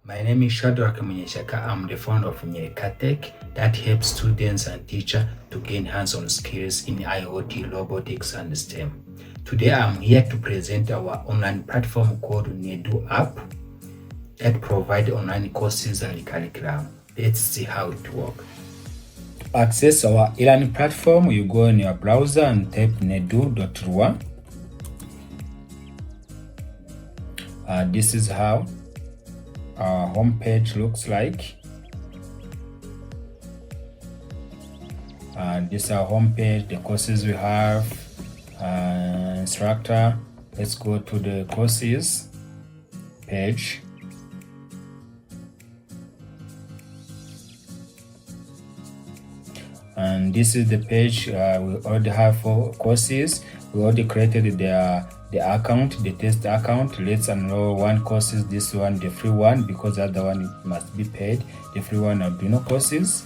My name is Shadrack Munyeshaka. I'm the founder of Nyereka Tech that helps students and teachers to gain hands-on skills in IoT, robotics, and STEM. Today, I'm here to present our online platform called Nedu.rw that provides online courses and curriculum. Let's see how it works. To access our e-learning platform, you go in your browser and type Nedu.rw. This is how our homepage looks like. This is our homepage, the courses we have, instructor. Let's go to the courses page. And this is the page. We already have 4 courses. We already created the account, the test account. Let's enroll 1 courses, this one, the free one, because the other one must be paid. The free one are Arduino courses.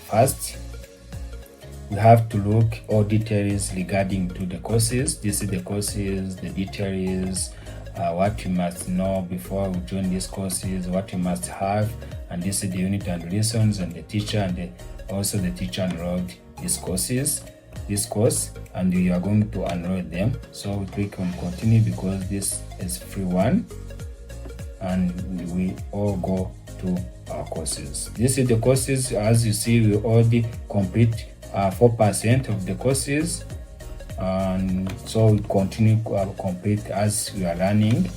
First, we have to look all details regarding to the courses. This is the courses, the details, what you must know before we join these courses, what you must have, and this is the unit and lessons and the teacher, and also the teacher enrolled these courses, this course, and you are going to enroll them. So we click on continue because this is free one, and we all go to our courses. This is the courses. As you see, we already complete 4% of the courses, and so we continue complete as we are learning.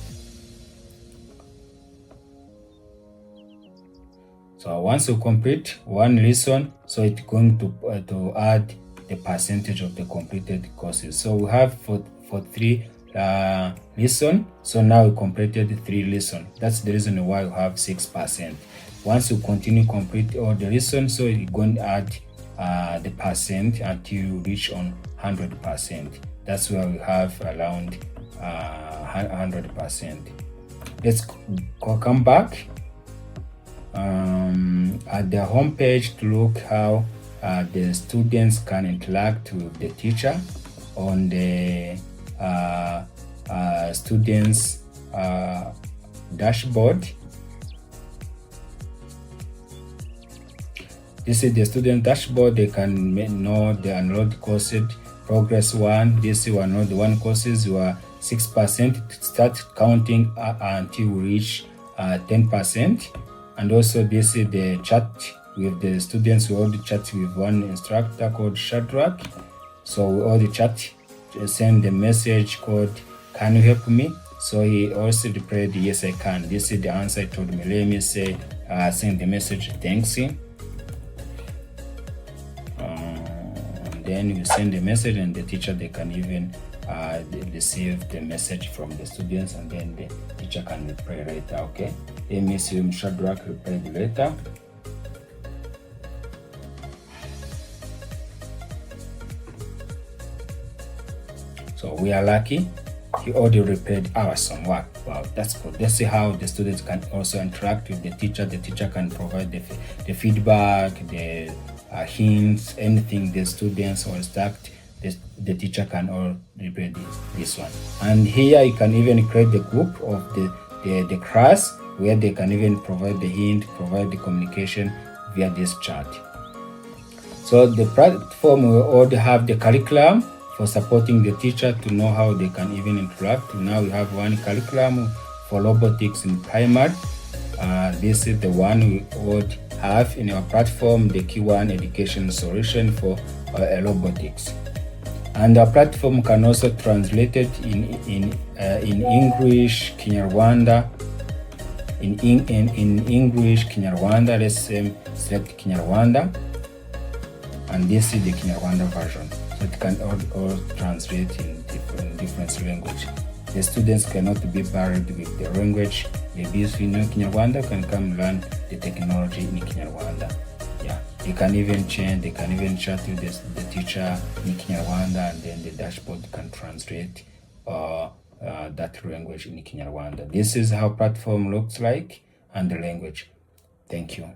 So once you complete 1 lesson, so it's going to add the percentage of the completed courses. So we have for 3 lesson. So now we completed 3 lesson. That's the reason why we have 6%. Once you continue complete all the lessons, so you're going to add the percent until you reach on 100%. That's why we have around 100%. Let's come back at the home page to look how the students can interact with the teacher on the students dashboard. This is the student dashboard. They can know the enrolled courses, progress 1. This is enrolled 1 courses. You are 6%. Start counting until we reach 10%. And also this is the chat with the students. We already chat with one instructor called Shadrack. So we already chat, send the message called, "Can you help me?" So he also replied, "Yes, I can." This is the answer he told me. Let me say, send the message, "Thanks." Then you send the message, and the teacher, they can even receive the message from the students, and then the teacher can reply later. Okay, let me see Shadrack replied later. So we are lucky. He already replied, "Awesome work." Wow, that's good. Let's see how the students can also interact with the teacher. The teacher can provide the feedback, the hints, anything the students or staff, the teacher can all reply this one. And here you can even create the group of the class where they can even provide the hint, provide the communication via this chat. So the platform will already have the curriculum for supporting the teacher to know how they can even interact. Now we have 1 curriculum for robotics in primary. This is the one we would have in our platform, the Q1 education solution for robotics. And our platform can also translate it in English, Kinyarwanda. In English, Kinyarwanda. Let's select Kinyarwanda, and this is the Kinyarwanda version. So it can all translate in different language. The students cannot be buried with the language. Maybe if you know Kinyarwanda, can come learn the technology in Kinyarwanda. Yeah, they can even change. They can even chat with the teacher in Kinyarwanda, and then the dashboard can translate that language in Kinyarwanda. This is how platform looks like and the language. Thank you.